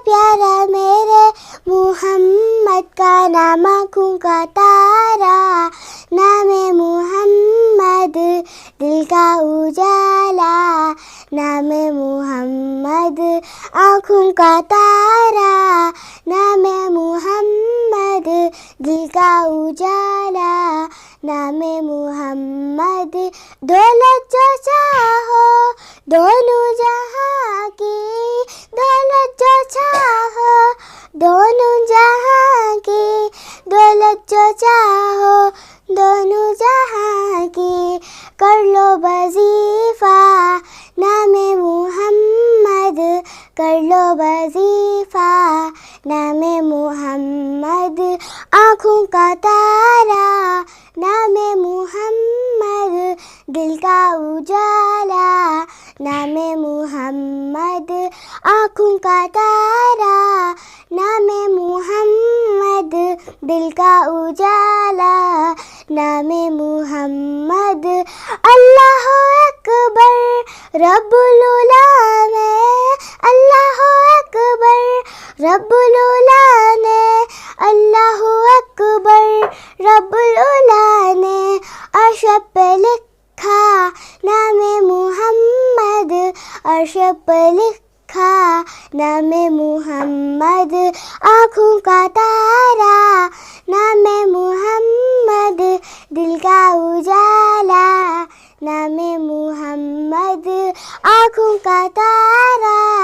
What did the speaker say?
प्यारा मेरे मुहम्मद का नाम, आँखों का तारा, नामे मुहम्मद दिल का उजाला, नामे मुहम्मद आँखों का तारा, नामे मुहम्मद दिल का उजाला, नामे मुहम्मद। दौलत जो चाहो दोनों जहाँ की, दौलत जो चाहो दोनों जहाँ की, दौलत जो चाहो दोनों जहाँ की, कर लो वजीफा नामे मुहम्मद, कर लो वजीफा नामे मुहम्मद, आँखों का तारा, नामे मुहम्मद दिल का उजाला, नामे मुहम्मद आँखों का तारा, नामे मुहम्मद दिल का उजाला, नामे मुहम्मद। अल्लाह अकबर रब्बुल उलाम, अल्लाह अकबर रब्बुल उलाम, अल्लाह अकबर रब्बुल उलाम। अर्श पे लिखा नामे मुहम्मद, अर्श पे लिखा नामे मुहम्मद, आँखों का तारा, नामे मुहम्मद दिल का उजाला, नामे मुहम्मद आँखों का तारा।